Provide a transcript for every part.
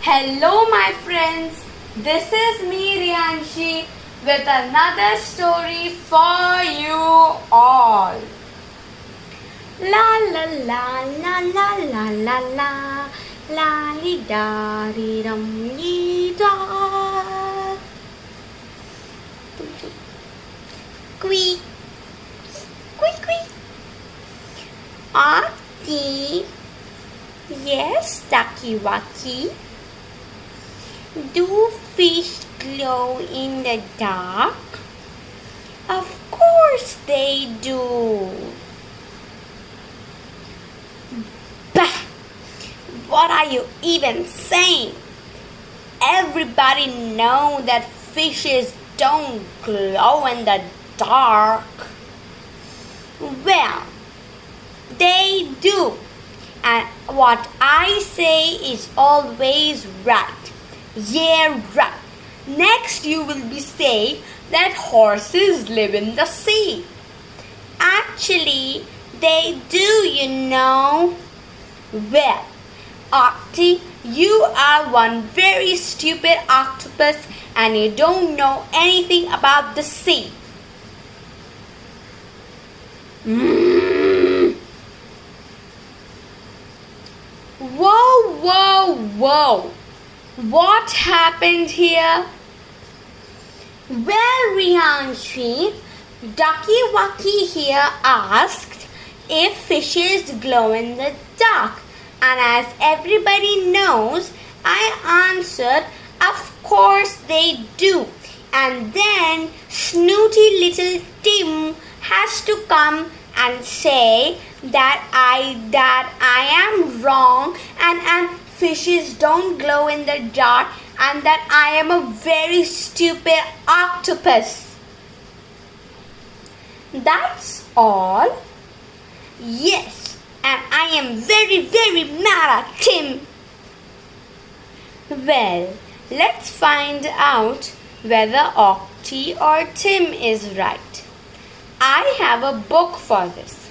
Hello, my friends. This is me, Rianshi, with another story for you all. La la la la la la la la la li da ri ram li da. Squeak, squeak, squeak. Auntie, yes, Ducky Wucky. Do fish glow in the dark? Of course they do. Bah! What are you even saying? Everybody knows that fishes don't glow in the dark. Well, they do. And what I say is always right. Yeah, right. Next you will be saying that horses live in the sea. Actually, they do, you know. Well, Octi, you are one very stupid octopus and you don't know anything about the sea. Whoa, whoa, whoa. What happened here? Well, Rianshi, Ducky Wucky here asked if fishes glow in the dark. And as everybody knows, I answered, of course they do. And then snooty little Tim has to come and say that I am wrong and fishes don't glow in the dark and that I am a very stupid octopus. That's all? Yes, and I am very, very mad at Tim. Well, let's find out whether Octi or Tim is right. I have a book for this.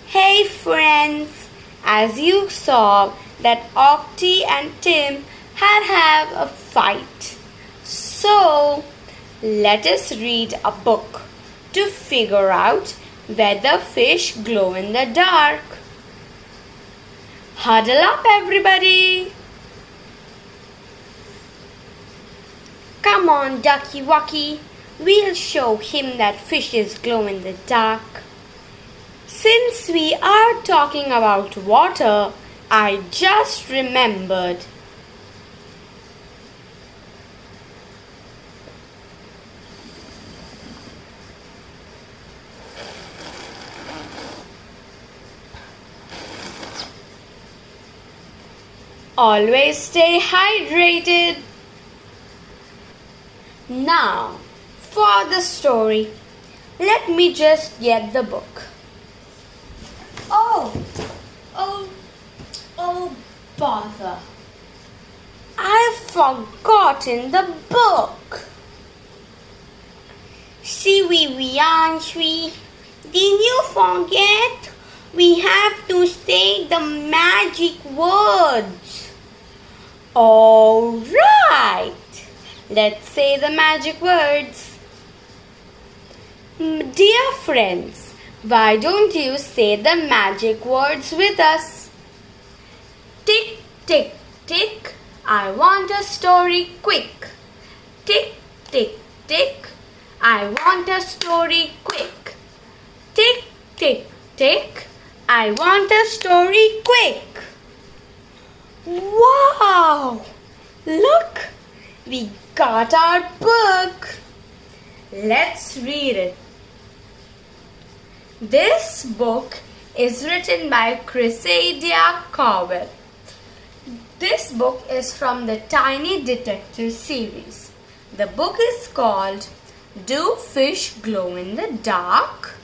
Hey friends, as you saw that Octi and Tim had a fight. So, let us read a book to figure out whether fish glow in the dark. Huddle up, everybody. Come on, Ducky Wucky. We'll show him that fishes glow in the dark. Since we are talking about water, I just remembered. Always stay hydrated. Now, for the story, let me just get the book. Oh, bother. I've forgotten the book. See, Rianshi, didn't you forget? We have to say the magic words. All right. Let's say the magic words. Dear friends, why don't you say the magic words with us? Tick, tick, tick. I want a story quick. Tick, tick, tick. I want a story quick. Tick, tick, tick. I want a story quick. Wow! Look, we got our book. Let's read it. This book is written by Chrysadia Cowell. This book is from the Tiny Detective series. The book is called Do Fish Glow in the Dark?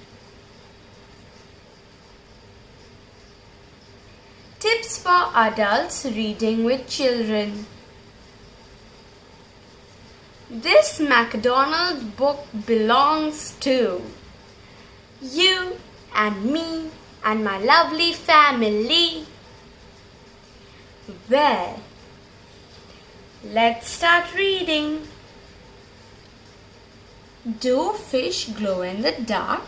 Tips for adults reading with children. This McDonald's book belongs to you and me and my lovely family. Well, Let's start reading. Do Fish Glow in the Dark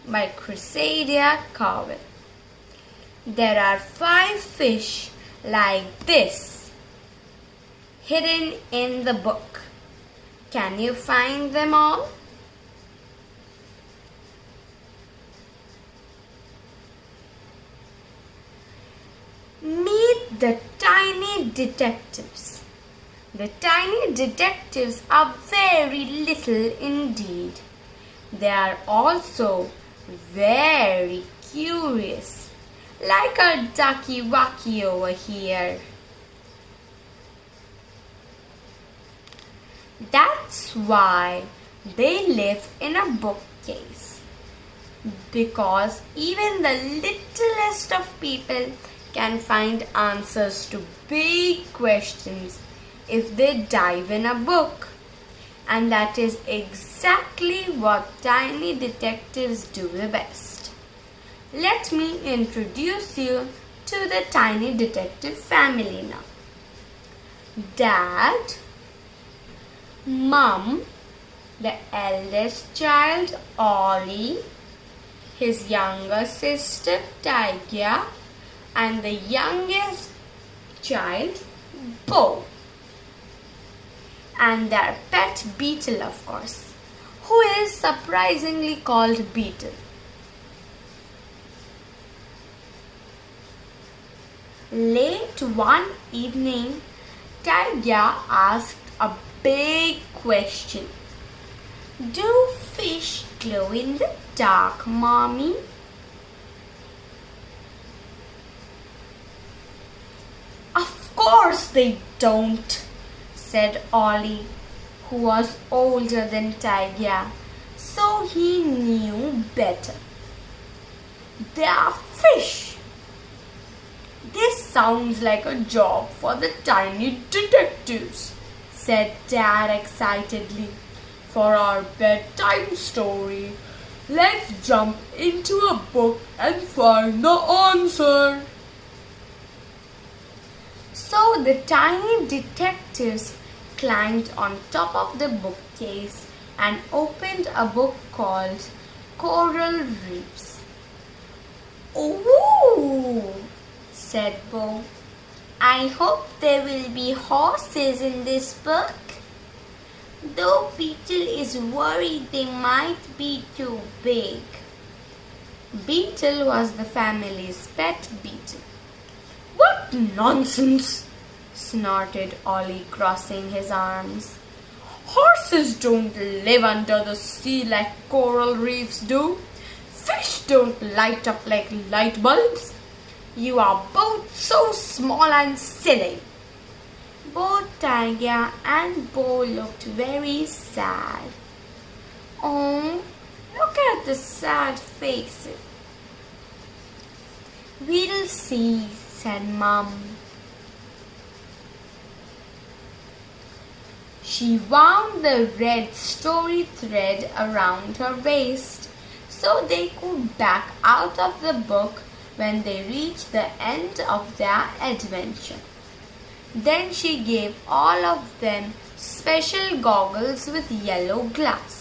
by Chrysadia Cowell. There are 5 fish like this hidden in the book. Can you find them all? Meet the tiny detectives. The tiny detectives are very little indeed. They are also very curious, like our ducky wucky over here. That's why they live in a bookcase, because even the littlest of people can find answers to big questions if they dive in a book. And that is exactly what tiny detectives do the best. Let me introduce you to the tiny detective family now. Dad, Mum, the eldest child Ollie, his younger sister Tigya, and the youngest child Bo. And their pet Beetle, of course, who is surprisingly called Beetle. Late one evening, Tigya asked a big question. Do fish glow in the dark, Mommy? Of course they don't, said Ollie, who was older than Tigya, so he knew better. They are fish. This sounds like a job for the tiny detectives, said Dad excitedly. For our bedtime story, let's jump into a book and find the answer. So the tiny detectives climbed on top of the bookcase and opened a book called Coral Reefs. "Ooh," said Bo. "I hope there will be horses in this book. Though Beetle is worried they might be too big." Beetle was the family's pet beetle. "What nonsense!" snorted Ollie, crossing his arms. "Horses don't live under the sea like coral reefs do. Fish don't light up like light bulbs. You are both so small and silly." Both Tigya and Bo looked very sad. "Oh, look at the sad faces." "We'll see," said Mum. She wound the red story thread around her waist so they could back out of the book when they reached the end of their adventure. Then she gave all of them special goggles with yellow glass.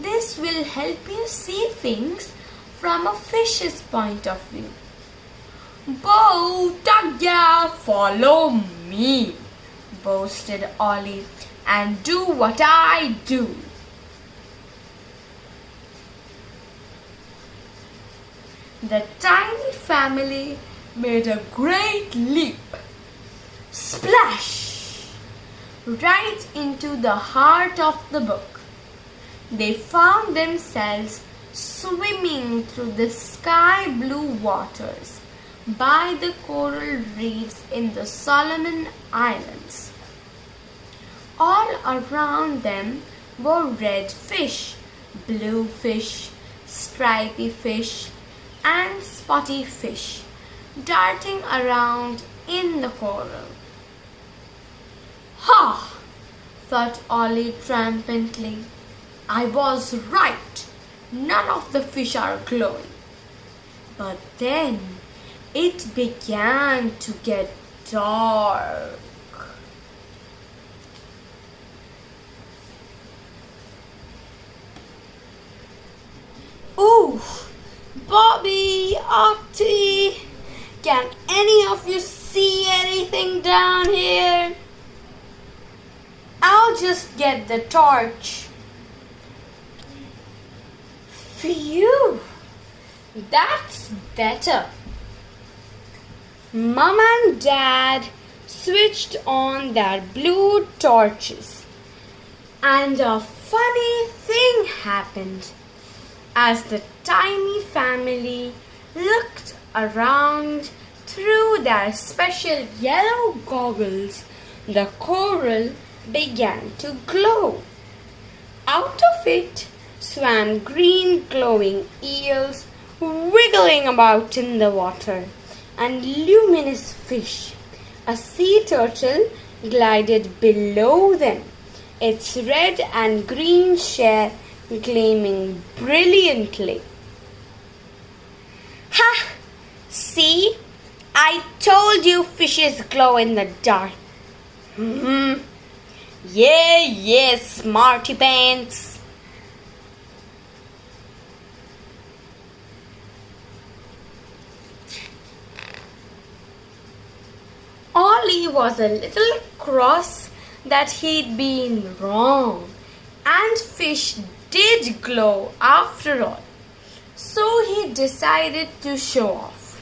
"This will help you see things from a fish's point of view." "Bo, Tigya, follow me," boasted Ollie, "and do what I do." The tiny family made a great leap. Splash! Right into the heart of the book. They found themselves swimming through the sky blue waters by the coral reefs in the Solomon Islands. All around them were red fish, blue fish, stripy fish, and spotty fish darting around in the coral. "Ha!" thought Ollie triumphantly. "I was right. None of the fish are glowing." But then it began to get dark. Bobby, Auntie, can any of you see anything down here? I'll just get the torch. Phew, that's better. Mom and Dad switched on their blue torches, and a funny thing happened. As the tiny family looked around through their special yellow goggles, the coral began to glow. Out of it swam green glowing eels wiggling about in the water, and luminous fish. A sea turtle glided below them, its red and green shell gleaming brilliantly. Ha! See? I told you fishes glow in the dark. Yeah, smarty pants. Ollie was a little cross that he'd been wrong, and fish did glow after all. So he decided to show off.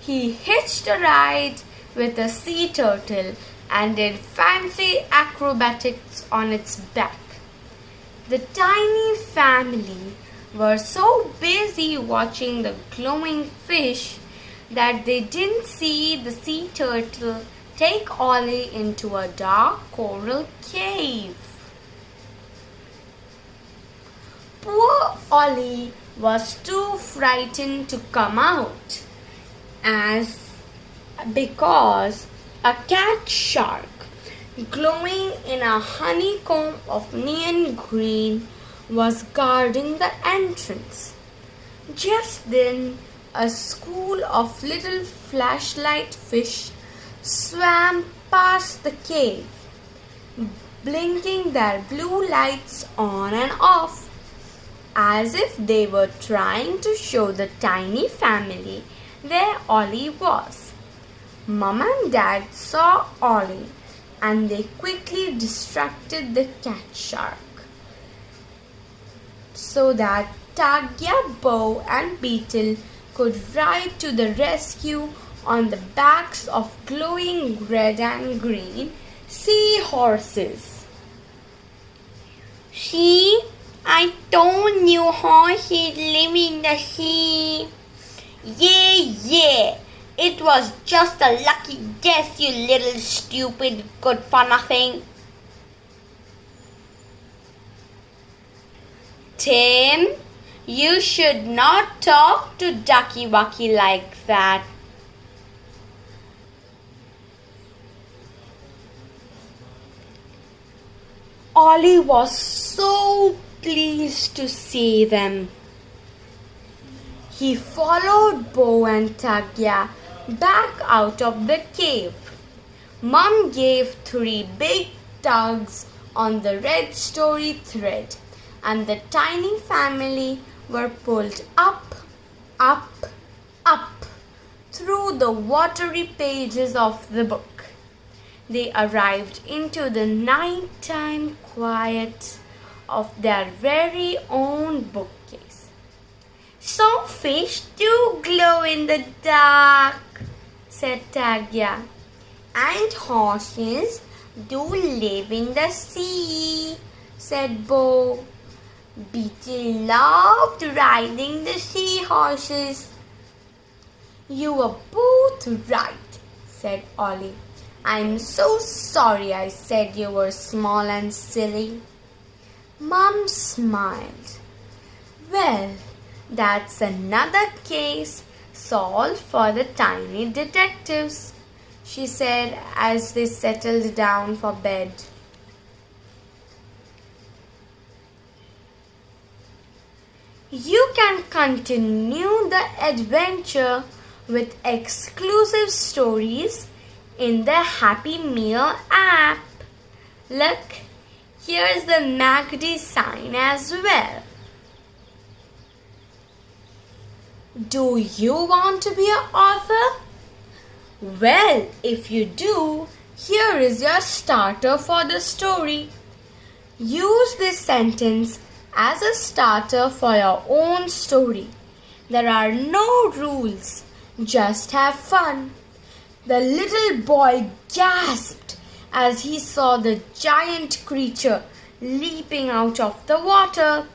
He hitched a ride with a sea turtle and did fancy acrobatics on its back. The tiny family were so busy watching the glowing fish that they didn't see the sea turtle take Ollie into a dark coral cave. Poor Ollie was too frightened to come out, because a cat shark, glowing in a honeycomb of neon green, was guarding the entrance. Just then, a school of little flashlight fish swam past the cave, blinking their blue lights on and off, as if they were trying to show the tiny family where Ollie was. Mom and Dad saw Ollie, and they quickly distracted the cat shark so that Tagya, Bow and Beetle could ride to the rescue on the backs of glowing red and green seahorses. See, I told you horses live in the sea. Yeah, it was just a lucky guess, you little stupid good for nothing. Tim, you should not talk to Ducky Wucky like that. Ollie was so pleased to see them. He followed Bo and Tagya back out of the cave. Mom gave 3 big tugs on the red story thread, and the tiny family were pulled up through the watery pages of the book. They arrived into the nighttime quiet of their very own bookcase. Some fish do glow in the dark, said Tagya, and horses do live in the sea, said Bo. Beetle loved riding the seahorses. You were both right, said Ollie. I'm so sorry I said you were small and silly. Mom smiled. Well, that's another case solved for the tiny detectives, she said as they settled down for bed. You can continue the adventure with exclusive stories in the Happy Meal app. Look, here's the MACD sign as well. Do you want to be an author? Well, if you do, here is your starter for the story. Use this sentence as a starter for your own story. There are no rules, just have fun. The little boy gasped as he saw the giant creature leaping out of the water.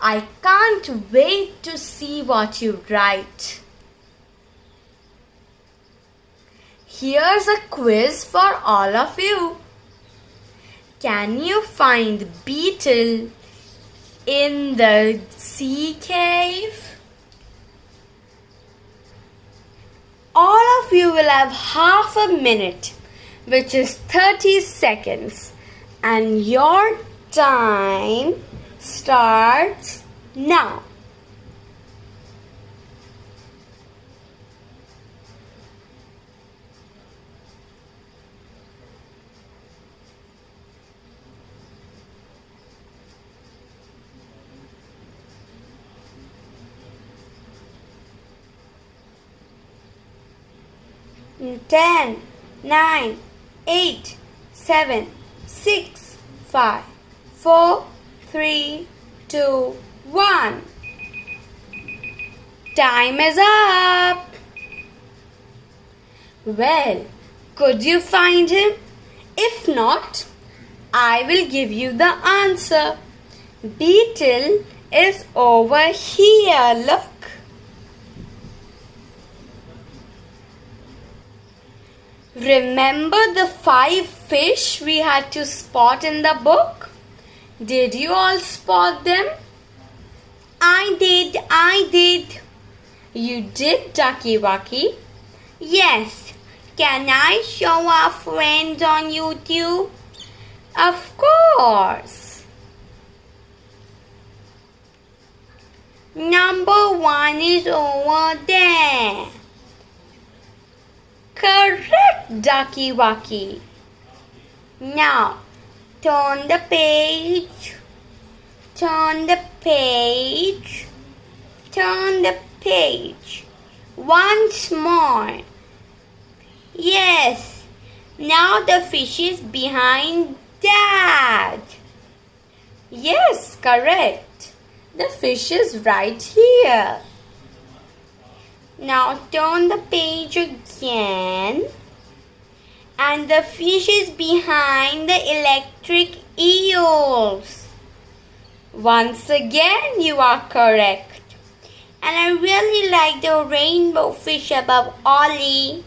I can't wait to see what you write. Here's a quiz for all of you. Can you find beetle in the sea cave? All of you will have half a minute, which is 30 seconds, and your time starts now. Ten, 9, 8, 7, 6, 5, 4, 3, 2, 1. Time is up. Well, could you find him? If not, I will give you the answer. Beetle is over here. Look. Remember the 5 fish we had to spot in the book? Did you all spot them? I did. You did, Ducky Wucky? Yes. Can I show our friends on YouTube? Of course. Number 1 is over there. Correct, Ducky Wucky. Now, turn the page. Turn the page. Turn the page. Once more. Yes. Now the fish is behind that. Yes, correct. The fish is right here. Now turn the page again, and the fish is behind the electric eels. Once again, you are correct. And I really like the rainbow fish above Ollie.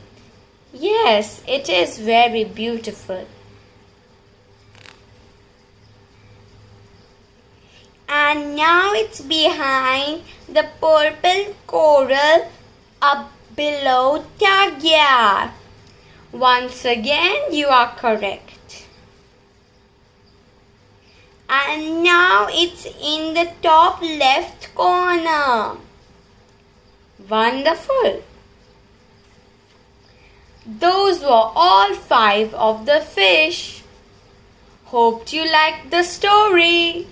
Yes, it is very beautiful. And now it's behind the purple coral up below Tagya. Once again, you are correct. And now it's in the top left corner. Wonderful. Those were all 5 of the fish. Hope you liked the story.